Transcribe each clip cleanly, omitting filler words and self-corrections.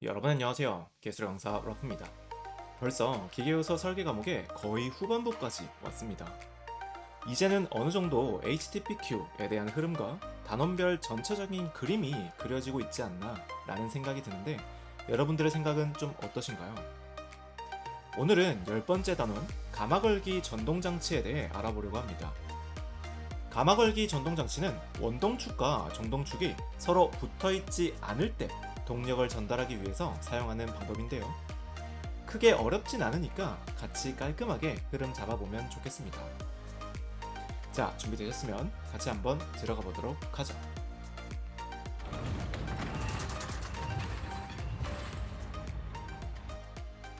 여러분 안녕하세요. 기술 강사 러프입니다. 벌써 기계요소 설계 과목의 거의 후반부까지 왔습니다. 이제는 어느 정도 HTTPQ에 대한 흐름과 단원별 전체적인 그림이 그려지고 있지 않나 라는 생각이 드는데 여러분들의 생각은 좀 어떠신가요? 오늘은 10번째 단원 가마걸기 전동장치에 대해 알아보려고 합니다. 가마걸기 전동장치는 원동축과 정동축이 서로 붙어있지 않을 때 동력을 전달하기 위해서 사용하는 방법인데요. 크게 어렵진 않으니까 같이 깔끔하게 흐름 잡아보면 좋겠습니다. 자, 준비되셨으면 같이 한번 들어가 보도록 하죠.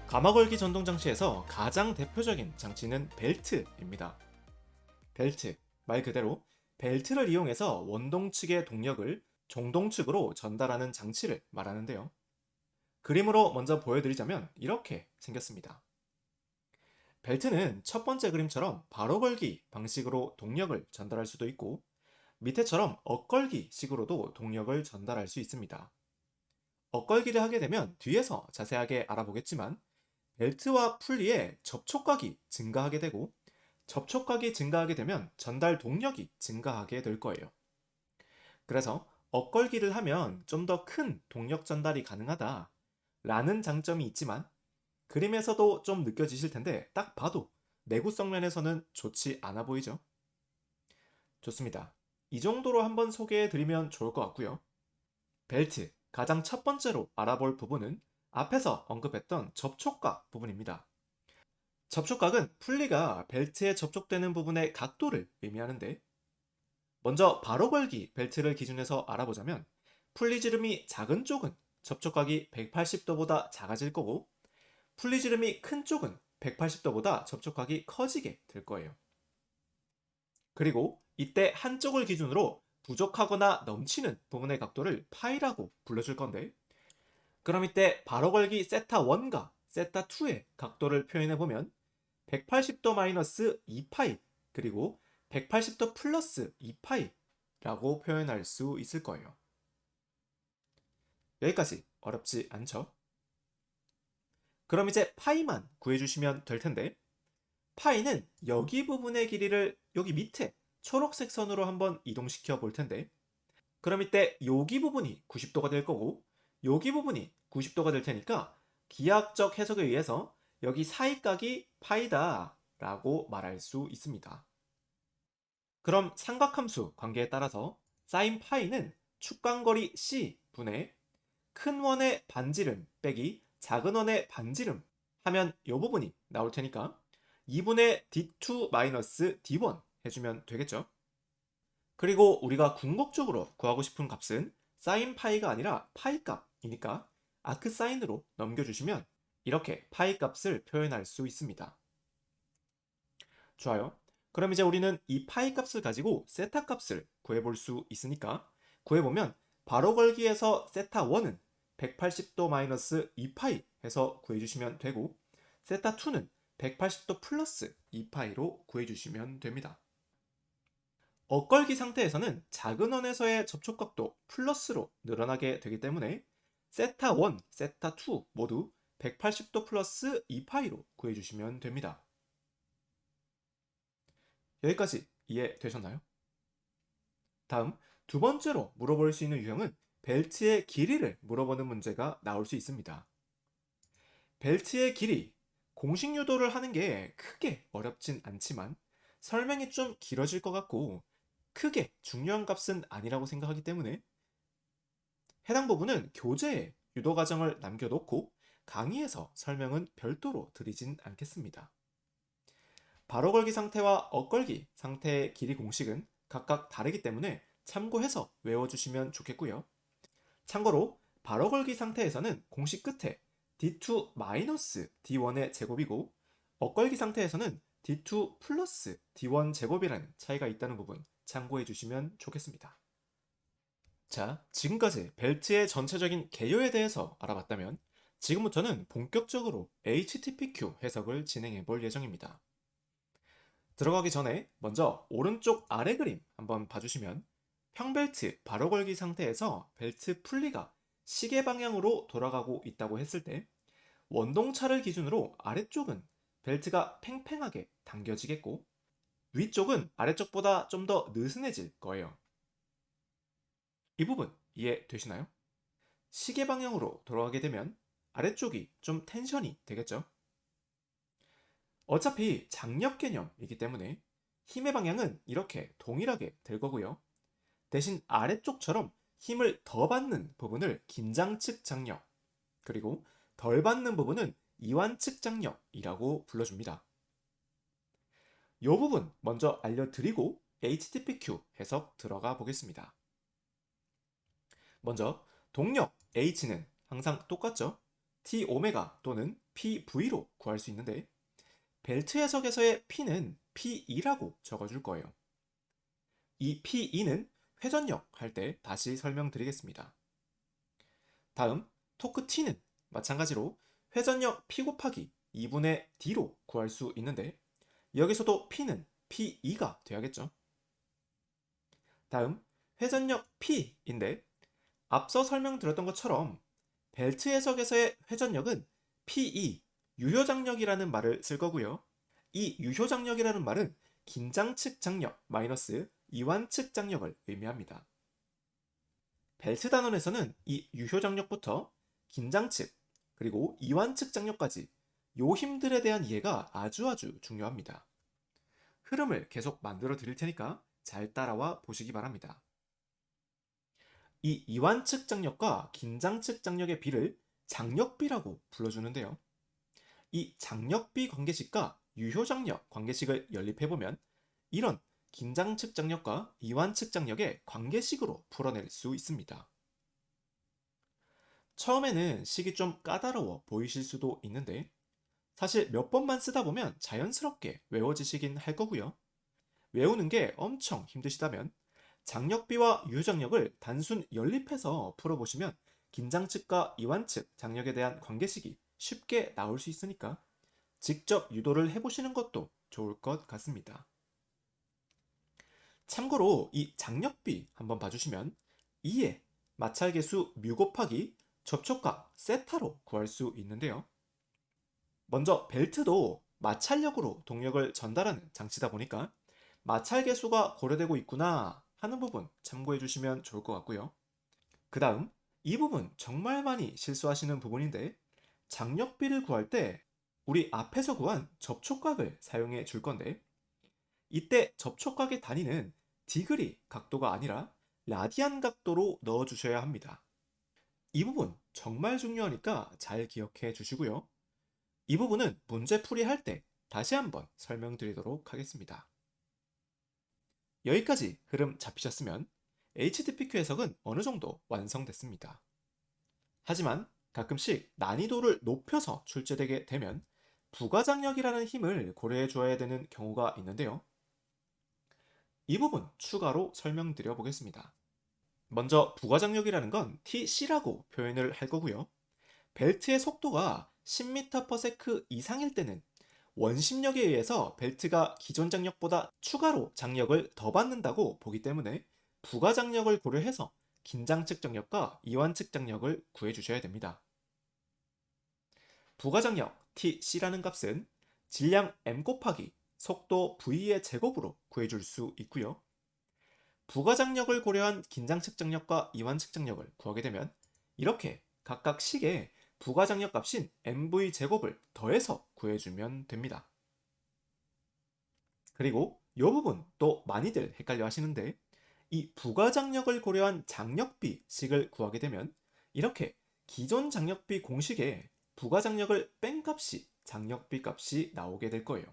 가마걸기 전동장치에서 가장 대표적인 장치는 벨트입니다. 벨트, 말 그대로 벨트를 이용해서 원동측의 동력을 종동측으로 전달하는 장치를 말하는데요. 그림으로 먼저 보여드리자면 이렇게 생겼습니다. 벨트는 첫 번째 그림처럼 바로 걸기 방식으로 동력을 전달할 수도 있고 밑에처럼 엇걸기 식으로도 동력을 전달할 수 있습니다. 엇걸기를 하게 되면 뒤에서 자세하게 알아보겠지만 벨트와 풀리의 접촉각이 증가하게 되고 접촉각이 증가하게 되면 전달 동력이 증가하게 될 거예요. 그래서 엇걸기를 하면 좀 더 큰 동력 전달이 가능하다 라는 장점이 있지만 그림에서도 좀 느껴지실 텐데 딱 봐도 내구성 면에서는 좋지 않아 보이죠? 좋습니다. 이 정도로 한번 소개해 드리면 좋을 것 같고요. 벨트, 가장 첫 번째로 알아볼 부분은 앞에서 언급했던 접촉각 부분입니다. 접촉각은 풀리가 벨트에 접촉되는 부분의 각도를 의미하는데 먼저 바로 걸기 벨트를 기준해서 알아보자면 풀리지름이 작은 쪽은 접촉각이 180도보다 작아질 거고 풀리지름이 큰 쪽은 180도보다 접촉각이 커지게 될 거예요. 그리고 이때 한쪽을 기준으로 부족하거나 넘치는 부분의 각도를 파이라고 불러줄 건데 그럼 이때 바로 걸기 세타 1과 세타 2의 각도를 표현해보면 180도 마이너스 2파이 그리고 180도 플러스 2파이라고 표현할 수 있을 거예요. 여기까지 어렵지 않죠? 그럼 이제 파이만 구해주시면 될 텐데 파이는 여기 부분의 길이를 여기 밑에 초록색 선으로 한번 이동시켜 볼 텐데 그럼 이때 여기 부분이 90도가 될 거고 여기 부분이 90도가 될 테니까 기하학적 해석에 의해서 여기 사이각이 파이다 라고 말할 수 있습니다. 그럼 삼각함수 관계에 따라서 사인 파이는 축간거리 C 분의 큰 원의 반지름 빼기 작은 원의 반지름 하면 이 부분이 나올 테니까 2분의 D2-D1 해주면 되겠죠. 그리고 우리가 궁극적으로 구하고 싶은 값은 사인 파이가 아니라 파이 값이니까 아크 사인으로 넘겨주시면 이렇게 파이 값을 표현할 수 있습니다. 좋아요. 그럼 이제 우리는 이 파이 값을 가지고 세타 값을 구해볼 수 있으니까 구해보면 바로 걸기에서 세타 1은 180도 마이너스 2파이 해서 구해주시면 되고 세타 2는 180도 플러스 2파이로 구해주시면 됩니다. 엇걸기 상태에서는 작은 원에서의 접촉각도 플러스로 늘어나게 되기 때문에 세타 1, 세타 2 모두 180도 플러스 2파이로 구해주시면 됩니다. 여기까지 이해되셨나요? 다음 두 번째로 물어볼 수 있는 유형은 벨트의 길이를 물어보는 문제가 나올 수 있습니다. 벨트의 길이, 공식 유도를 하는 게 크게 어렵진 않지만 설명이 좀 길어질 것 같고 크게 중요한 값은 아니라고 생각하기 때문에 해당 부분은 교재에 유도 과정을 남겨놓고 강의에서 설명은 별도로 드리진 않겠습니다. 바로 걸기 상태와 엇걸기 상태의 길이 공식은 각각 다르기 때문에 참고해서 외워주시면 좋겠고요. 참고로 바로 걸기 상태에서는 공식 끝에 D2-D1의 제곱이고 엇걸기 상태에서는 D2 플러스 D1 제곱이라는 차이가 있다는 부분 참고해 주시면 좋겠습니다. 자, 지금까지 벨트의 전체적인 개요에 대해서 알아봤다면 지금부터는 본격적으로 HTTPQ 해석을 진행해 볼 예정입니다. 들어가기 전에 먼저 오른쪽 아래 그림 한번 봐주시면 평벨트 바로 걸기 상태에서 벨트 풀리가 시계 방향으로 돌아가고 있다고 했을 때 원동차를 기준으로 아래쪽은 벨트가 팽팽하게 당겨지겠고 위쪽은 아래쪽보다 좀 더 느슨해질 거예요. 이 부분 이해되시나요? 시계 방향으로 돌아가게 되면 아래쪽이 좀 텐션이 되겠죠? 어차피 장력 개념이기 때문에 힘의 방향은 이렇게 동일하게 될 거고요. 대신 아래쪽처럼 힘을 더 받는 부분을 긴장측 장력, 그리고 덜 받는 부분은 이완측 장력이라고 불러줍니다. 이 부분 먼저 알려드리고 HTPQ 해석 들어가 보겠습니다. 먼저 동력 H는 항상 똑같죠? T 오메가 또는 PV로 구할 수 있는데 벨트 해석에서의 P는 P2라고 적어줄 거예요. 이 P2는 회전력 할 때 다시 설명드리겠습니다. 다음 토크 T는 마찬가지로 회전력 P 곱하기 2분의 D로 구할 수 있는데 여기서도 P는 P2가 돼야겠죠. 다음 회전력 P인데 앞서 설명드렸던 것처럼 벨트 해석에서의 회전력은 PE, 유효장력이라는 말을 쓸 거고요. 이 유효장력이라는 말은 긴장측 장력 마이너스 이완측 장력을 의미합니다. 벨트 단원에서는 이 유효장력부터 긴장측 그리고 이완측 장력까지 요 힘들에 대한 이해가 아주 중요합니다. 흐름을 계속 만들어 드릴 테니까 잘 따라와 보시기 바랍니다. 이 이완측 장력과 긴장측 장력의 비를 장력비라고 불러주는데요. 이 장력비 관계식과 유효장력 관계식을 연립해보면 이런 긴장측 장력과 이완측 장력의 관계식으로 풀어낼 수 있습니다. 처음에는 식이 좀 까다로워 보이실 수도 있는데 사실 몇 번만 쓰다 보면 자연스럽게 외워지시긴 할 거고요. 외우는 게 엄청 힘드시다면 장력비와 유효장력을 단순 연립해서 풀어보시면 긴장측과 이완측 장력에 대한 관계식이 쉽게 나올 수 있으니까 직접 유도를 해보시는 것도 좋을 것 같습니다. 참고로 이 장력비 한번 봐주시면 2의 마찰계수 뮤 곱하기 접촉각 세타로 구할 수 있는데요. 먼저 벨트도 마찰력으로 동력을 전달하는 장치다 보니까 마찰계수가 고려되고 있구나 하는 부분 참고해 주시면 좋을 것 같고요. 그 다음 이 부분 정말 많이 실수하시는 부분인데 장력비를 구할 때 우리 앞에서 구한 접촉각을 사용해 줄 건데 이때 접촉각의 단위는 디그리 각도가 아니라 라디안 각도로 넣어 주셔야 합니다. 이 부분 정말 중요하니까 잘 기억해 주시고요. 이 부분은 문제 풀이할 때 다시 한번 설명드리도록 하겠습니다. 여기까지 흐름 잡히셨으면 HTPQ 해석은 어느 정도 완성됐습니다. 하지만 가끔씩 난이도를 높여서 출제되게 되면 부가장력이라는 힘을 고려해 줘야 되는 경우가 있는데요. 이 부분 추가로 설명드려 보겠습니다. 먼저 부가장력이라는 건 TC라고 표현을 할 거고요. 벨트의 속도가 10m/s 이상일 때는 원심력에 의해서 벨트가 기존 장력보다 추가로 장력을 더 받는다고 보기 때문에 부가장력을 고려해서 긴장측 장력과 이완측 장력을 구해 주셔야 됩니다. 부가장력 TC라는 값은 질량 m 곱하기 속도 v의 제곱으로 구해줄 수 있고요. 부가장력을 고려한 긴장측 장력과 이완측 장력을 구하게 되면 이렇게 각각 식에 부가장력 값인 mv 제곱을 더해서 구해주면 됩니다. 그리고 이 부분 또 많이들 헷갈려 하시는데 이 부가장력을 고려한 장력비 식을 구하게 되면 이렇게 기존 장력비 공식에 부가장력을 뺀 값이 장력비 값이 나오게 될 거예요.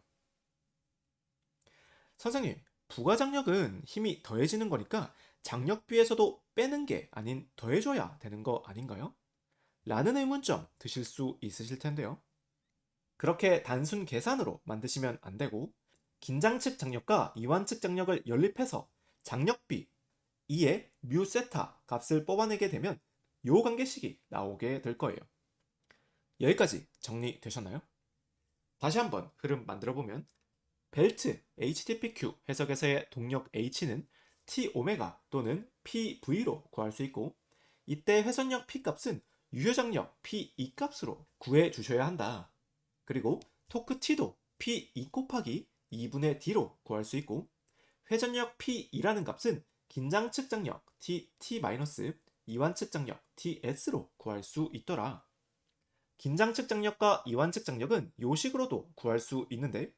선생님, 부가장력은 힘이 더해지는 거니까 장력비에서도 빼는 게 아닌 더해줘야 되는 거 아닌가요? 라는 의문점 드실 수 있으실 텐데요. 그렇게 단순 계산으로 만드시면 안 되고 긴장측 장력과 이완측 장력을 연립해서 장력비 2의 뮤 세타 값을 뽑아내게 되면 요 관계식이 나오게 될 거예요. 여기까지 정리되셨나요? 다시 한번 흐름 만들어 보면 벨트 HTPQ 해석에서의 동력 H는 T 오메가 또는 PV로 구할 수 있고 이때 회전력 P값은 유효장력 P2 값으로 구해 주셔야 한다. 그리고 토크 T도 P2 곱하기 2분의 D로 구할 수 있고, 회전력 P2라는 값은 긴장 측 장력 TT- 이완 측 장력 TS로 구할 수 있더라. 긴장 측 장력과 이완 측 장력은 요 식으로도 구할 수 있는데,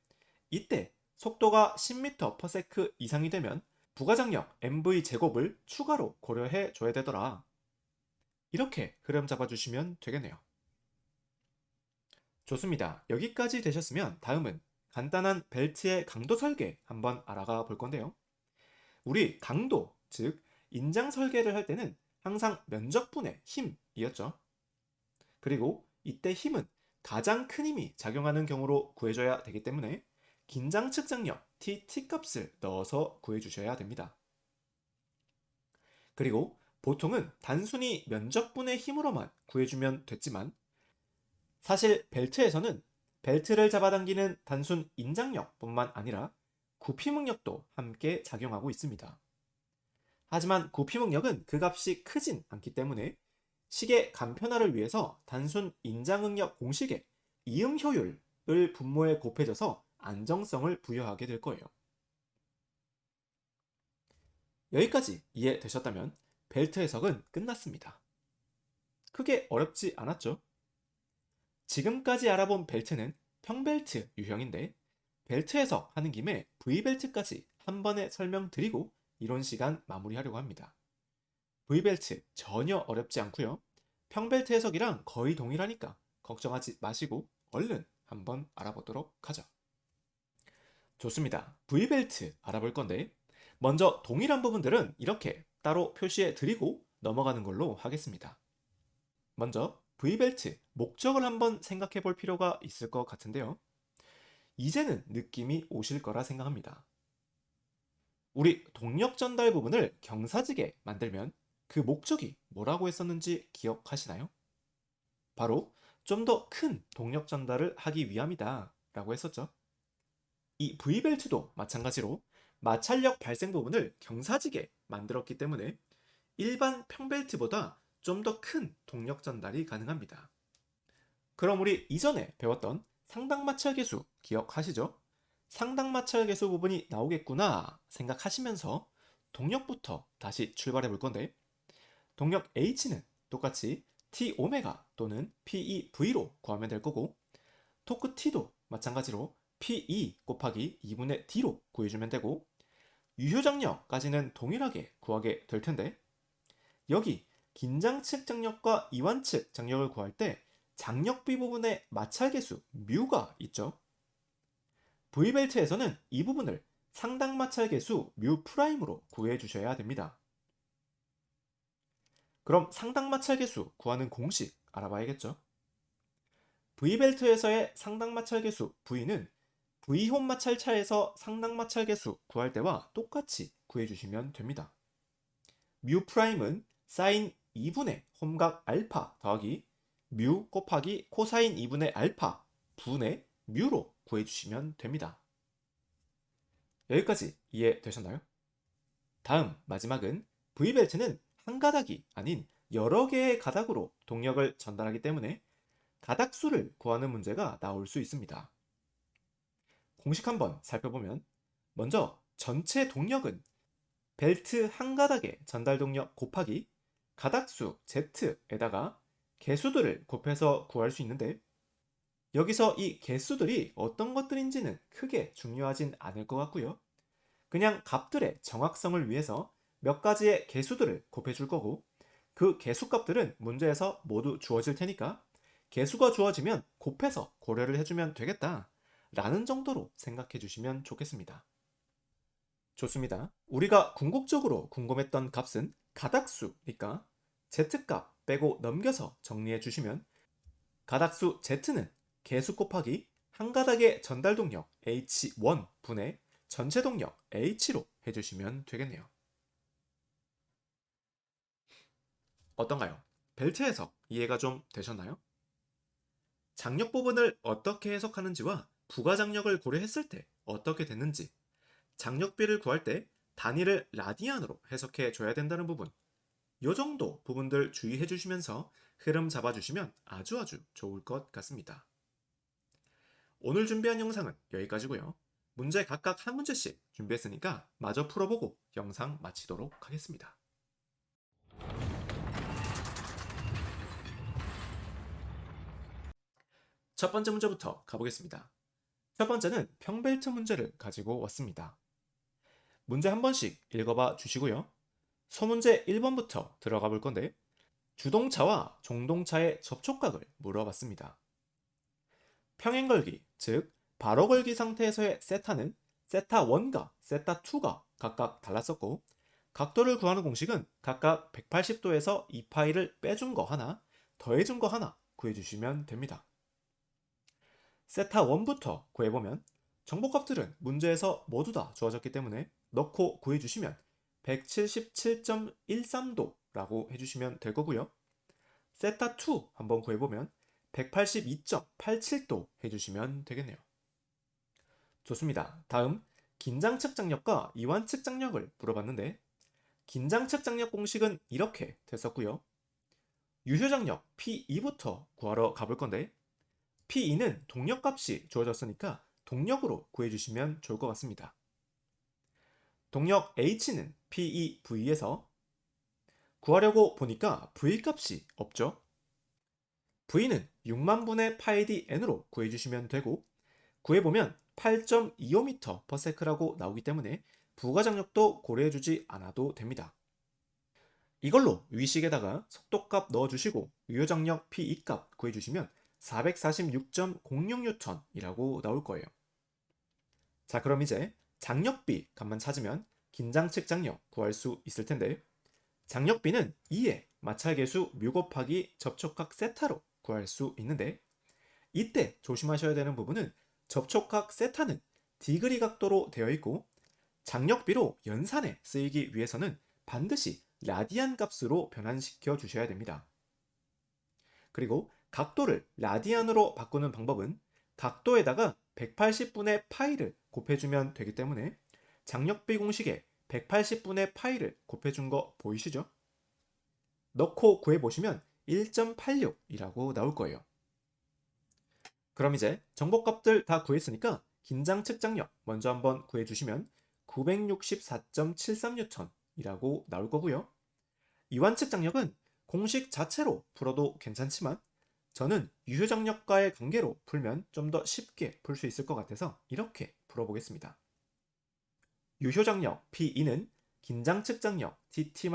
이때 속도가 10m/s 이상이 되면 부가장력 mv 제곱을 추가로 고려해 줘야 되더라. 이렇게 흐름 잡아주시면 되겠네요. 좋습니다. 여기까지 되셨으면 다음은 간단한 벨트의 강도 설계 한번 알아가 볼 건데요. 우리 강도, 즉 인장 설계를 할 때는 항상 면적분의 힘이었죠. 그리고 이때 힘은 가장 큰 힘이 작용하는 경우로 구해줘야 되기 때문에 긴장 측정력 TT 값을 넣어서 구해주셔야 됩니다. 그리고 보통은 단순히 면적분의 힘으로만 구해주면 됐지만, 사실 벨트에서는 벨트를 잡아당기는 단순 인장력뿐만 아니라 구피목력도 함께 작용하고 있습니다. 하지만 구피목력은 그 값이 크진 않기 때문에 식의 간편화를 위해서 단순 인장응력 공식의 이응 효율을 분모에 곱해져서 안정성을 부여하게 될 거예요. 여기까지 이해되셨다면 벨트 해석은 끝났습니다. 크게 어렵지 않았죠? 지금까지 알아본 벨트는 평벨트 유형인데, 벨트 해석 하는 김에 V벨트까지 한 번에 설명드리고 이론 시간 마무리하려고 합니다. V벨트 전혀 어렵지 않고요. 평벨트 해석이랑 거의 동일하니까 걱정하지 마시고 얼른 한번 알아보도록 하죠. 좋습니다. V벨트 알아볼 건데, 먼저 동일한 부분들은 이렇게 따로 표시해 드리고 넘어가는 걸로 하겠습니다. 먼저 V벨트 목적을 한번 생각해 볼 필요가 있을 것 같은데요. 이제는 느낌이 오실 거라 생각합니다. 우리 동력 전달 부분을 경사지게 만들면 그 목적이 뭐라고 했었는지 기억하시나요? 바로 좀 더 큰 동력 전달을 하기 위함이다 라고 했었죠. 이 V벨트도 마찬가지로 마찰력 발생 부분을 경사지게 만들었기 때문에 일반 평벨트보다 좀 더 큰 동력 전달이 가능합니다. 그럼 우리 이전에 배웠던 상당마찰계수 기억하시죠? 상당마찰계수 부분이 나오겠구나 생각하시면서 동력부터 다시 출발해 볼 건데, 동력 H는 똑같이 T 오메가 또는 PEV로 구하면 될 거고, 토크 T도 마찬가지로 PE 곱하기 2분의 D로 구해주면 되고, 유효장력까지는 동일하게 구하게 될 텐데, 여기 긴장측 장력과 이완측 장력을 구할 때 장력비 부분의 마찰계수 뮤가 있죠. V벨트에서는 이 부분을 상당 마찰계수 뮤 프라임으로 구해 주셔야 됩니다. 그럼 상당 마찰계수 구하는 공식 알아봐야겠죠. V벨트에서의 상당 마찰계수 V는 V홈 마찰차에서 상당 마찰계수 구할 때와 똑같이 구해 주시면 됩니다. 뮤 프라임은 사인 2분의 홈각 알파 더하기 뮤 곱하기 코사인 2분의 알파 분의 뮤로 구해주시면 됩니다. 여기까지 이해되셨나요? 다음 마지막은 V벨트는 한 가닥이 아닌 여러 개의 가닥으로 동력을 전달하기 때문에 가닥수를 구하는 문제가 나올 수 있습니다. 공식 한번 살펴보면, 먼저 전체 동력은 벨트 한 가닥의 전달 동력 곱하기 가닥수 Z에다가 개수들을 곱해서 구할 수 있는데, 여기서 이 개수들이 어떤 것들인지는 크게 중요하진 않을 것 같고요. 그냥 값들의 정확성을 위해서 몇 가지의 개수들을 곱해줄 거고, 그 개수값들은 문제에서 모두 주어질 테니까 개수가 주어지면 곱해서 고려를 해주면 되겠다 라는 정도로 생각해 주시면 좋겠습니다. 좋습니다. 우리가 궁극적으로 궁금했던 값은 가닥수니까 Z값 빼고 넘겨서 정리해 주시면, 가닥수 Z는 개수 곱하기 한 가닥의 전달 동력 H1 분의 전체 동력 H로 해주시면 되겠네요. 어떤가요? 벨트 해석 이해가 좀 되셨나요? 장력 부분을 어떻게 해석하는지와 부가장력을 고려했을 때 어떻게 됐는지, 장력비를 구할 때 단위를 라디안으로 해석해 줘야 된다는 부분, 요 정도 부분들 주의해 주시면서 흐름 잡아주시면 아주 좋을 것 같습니다. 오늘 준비한 영상은 여기까지고요. 문제 각각 한 문제씩 준비했으니까 마저 풀어보고 영상 마치도록 하겠습니다. 첫 번째 문제부터 가보겠습니다. 첫 번째는 평벨트 문제를 가지고 왔습니다. 문제 한 번씩 읽어봐 주시고요. 소문제 1번부터 들어가 볼 건데 주동차와 종동차의 접촉각을 물어봤습니다. 평행걸기, 즉 바로 걸기 상태에서의 세타는 세타 1과 세타 2가 각각 달랐었고 각도를 구하는 공식은 각각 180도에서 2파이를 빼준 거 하나, 더해준 거 하나 구해주시면 됩니다. 세타 1부터 구해보면 정보값들은 문제에서 모두 다 주어졌기 때문에 넣고 구해주시면 177.13도라고 해주시면 될 거고요. 세타 2 한번 구해보면 182.87도 해주시면 되겠네요. 좋습니다. 다음 긴장측 장력과 이완측 장력을 물어봤는데 긴장측 장력 공식은 이렇게 됐었고요. 유효장력 P2부터 구하러 가볼 건데 P2는 동력값이 주어졌으니까 동력으로 구해주시면 좋을 것 같습니다. 동력 H는 PEV에서 구하려고 보니까 V값이 없죠. V는 6만분의 파이 d n으로 구해주시면 되고 구해보면 8.25m/s라고 나오기 때문에 부가장력도 고려해주지 않아도 됩니다. 이걸로 위식에다가 속도값 넣어주시고 유효장력 P2값 구해주시면 446.06N이라고 나올 거예요. 자, 그럼 이제 장력비 값만 찾으면 긴장측 장력 구할 수 있을 텐데 장력비는 2의 마찰계수 뮤 곱하기 접촉각 세타로 구할 수 있는데 이때 조심하셔야 되는 부분은 접촉각 세타는 디그리 각도로 되어 있고 장력비로 연산에 쓰이기 위해서는 반드시 라디안 값으로 변환시켜 주셔야 됩니다. 그리고 각도를 라디안으로 바꾸는 방법은 각도에다가 180분의 파이를 곱해주면 되기 때문에 장력비 공식에 180분의 파이를 곱해준 거 보이시죠? 넣고 구해보시면 1.86이라고 나올 거예요. 그럼 이제 정보값들 다 구했으니까 긴장측 장력 먼저 한번 구해주시면 964.73N이라고 나올 거고요. 이완측 장력은 공식 자체로 풀어도 괜찮지만 저는 유효장력과의 관계로 풀면 좀 더 쉽게 풀 수 있을 것 같아서 이렇게 풀어보겠습니다. 유효장력 P2는 긴장측 장력 TT-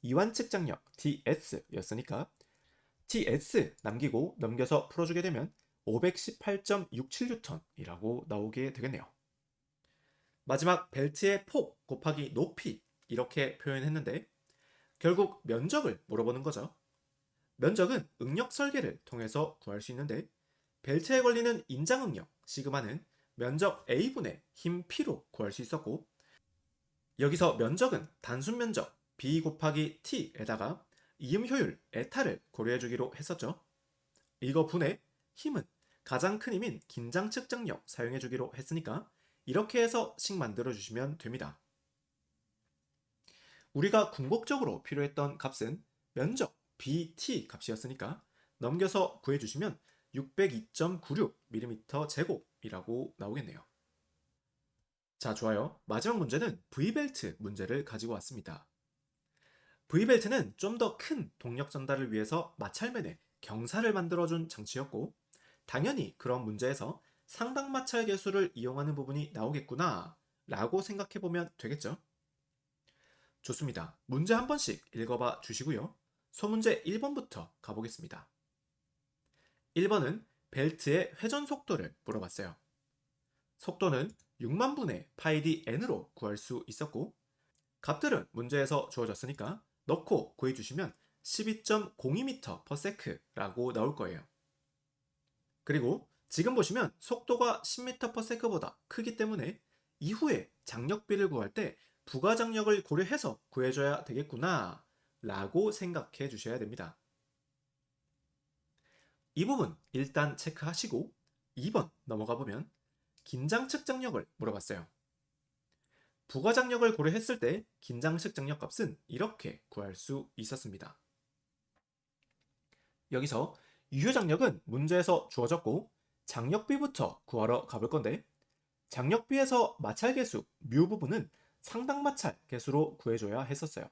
이완측 장력 TS였으니까 TS 남기고 넘겨서 풀어주게 되면 518.67N이라고 나오게 되겠네요. 마지막 벨트의 폭 곱하기 높이 이렇게 표현했는데 결국 면적을 물어보는 거죠. 면적은 응력 설계를 통해서 구할 수 있는데 벨트에 걸리는 인장 응력 시그마는 면적 A분의 힘 P로 구할 수 있었고 여기서 면적은 단순 면적 B 곱하기 T에다가 이음 효율 에타를 고려해 주기로 했었죠. 이거 분의 힘은 가장 큰 힘인 긴장측 장력 사용해 주기로 했으니까 이렇게 해서 식 만들어 주시면 됩니다. 우리가 궁극적으로 필요했던 값은 면적 BT 값이었으니까 넘겨서 구해주시면 602.96mm 제곱이라고 나오겠네요. 자, 좋아요. 마지막 문제는 V벨트 문제를 가지고 왔습니다. V벨트는 좀 더 큰 동력 전달을 위해서 마찰면에 경사를 만들어준 장치였고 당연히 그런 문제에서 상당 마찰 계수를 이용하는 부분이 나오겠구나 라고 생각해보면 되겠죠. 좋습니다. 문제 한 번씩 읽어봐 주시고요. 소문제 1번부터 가보겠습니다. 1번은 벨트의 회전 속도를 물어봤어요. 속도는 6만분의 파이 d n으로 구할 수 있었고 값들은 문제에서 주어졌으니까 넣고 구해주시면 12.02m/s라고 나올 거예요. 그리고 지금 보시면 속도가 10m/s보다 크기 때문에 이후에 장력비를 구할 때 부가장력을 고려해서 구해줘야 되겠구나 라고 생각해 주셔야 됩니다. 이 부분 일단 체크하시고 2번 넘어가 보면 긴장측 장력을 물어봤어요. 부가장력을 고려했을 때 긴장식 장력값은 이렇게 구할 수 있었습니다. 여기서 유효장력은 문제에서 주어졌고 장력비부터 구하러 가볼 건데, 장력비에서 마찰계수 뮤 부분은 상당마찰 계수로 구해줘야 했었어요.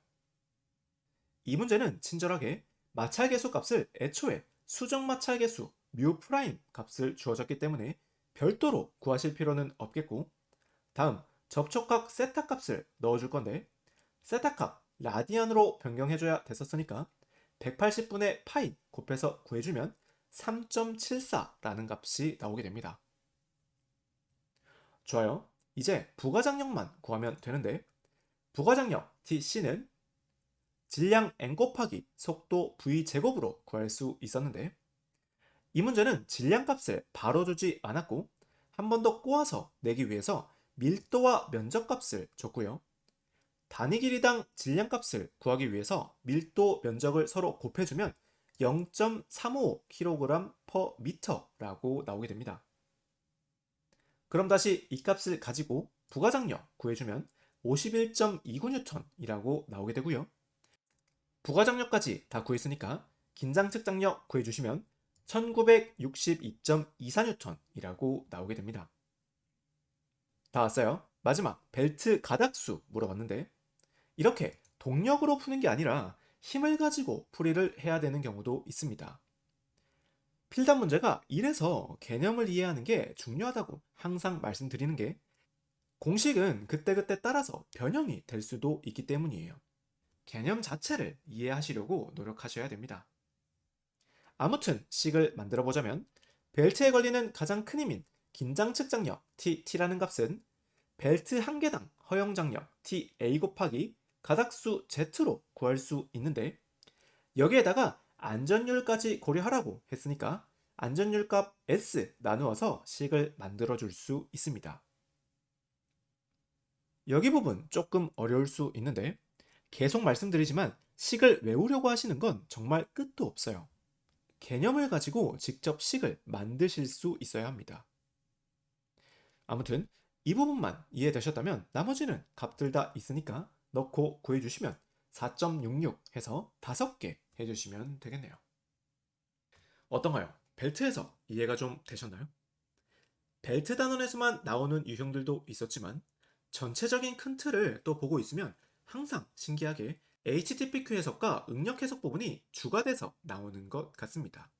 이 문제는 친절하게 마찰계수 값을 애초에 수정마찰계수 뮤 프라임 값을 주어졌기 때문에 별도로 구하실 필요는 없겠고, 다음 접촉각 세타 값을 넣어줄 건데, 세타 값 라디안으로 변경해줘야 됐었으니까 180분의 파이 곱해서 구해주면 3.74라는 값이 나오게 됩니다. 좋아요. 이제 부가장력만 구하면 되는데, 부가장력 TC는 질량 n 곱하기 속도 v 제곱으로 구할 수 있었는데, 이 문제는 질량 값을 바로 주지 않았고 한 번 더 꼬아서 내기 위해서 밀도와 면적 값을 줬고요. 단위 길이당 질량 값을 구하기 위해서 밀도, 면적을 서로 곱해주면 0.355kg/m라고 나오게 됩니다. 그럼 다시 이 값을 가지고 부가장력 구해주면 51.29N이라고 나오게 되고요. 부가장력까지 다 구했으니까 긴장측 장력 구해주시면 1962.24N이라고 나오게 됩니다. 다 왔어요. 마지막 벨트 가닥수 물어봤는데, 이렇게 동력으로 푸는 게 아니라 힘을 가지고 풀이를 해야 되는 경우도 있습니다. 필답 문제가 이래서 개념을 이해하는 게 중요하다고 항상 말씀드리는 게, 공식은 그때그때 따라서 변형이 될 수도 있기 때문이에요. 개념 자체를 이해하시려고 노력하셔야 됩니다. 아무튼 식을 만들어 보자면, 벨트에 걸리는 가장 큰 힘인 긴장측 장력 T라는 값은 벨트 한 개당 허용 장력 TA 곱하기 가닥수 Z로 구할 수 있는데, 여기에다가 안전율까지 고려하라고 했으니까 안전율 값 S 나누어서 식을 만들어 줄 수 있습니다. 여기 부분 조금 어려울 수 있는데, 계속 말씀드리지만 식을 외우려고 하시는 건 정말 끝도 없어요. 개념을 가지고 직접 식을 만드실 수 있어야 합니다. 아무튼 이 부분만 이해되셨다면 나머지는 값들 다 있으니까 넣고 구해주시면 4.66 해서 5개 해주시면 되겠네요. 어떤가요? 벨트에서 이해가 좀 되셨나요? 벨트 단원에서만 나오는 유형들도 있었지만 전체적인 큰 틀을 또 보고 있으면 항상 신기하게 HTPQ 해석과 응력 해석 부분이 주가 돼서 나오는 것 같습니다.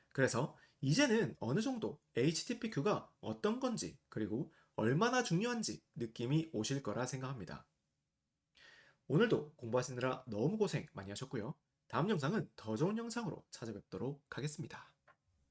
그래서 이제는 어느 정도 HTPQ가 어떤 건지, 그리고 얼마나 중요한지 느낌이 오실 거라 생각합니다. 오늘도 공부하시느라 너무 고생 많이 하셨고요. 다음 영상은 더 좋은 영상으로 찾아뵙도록 하겠습니다.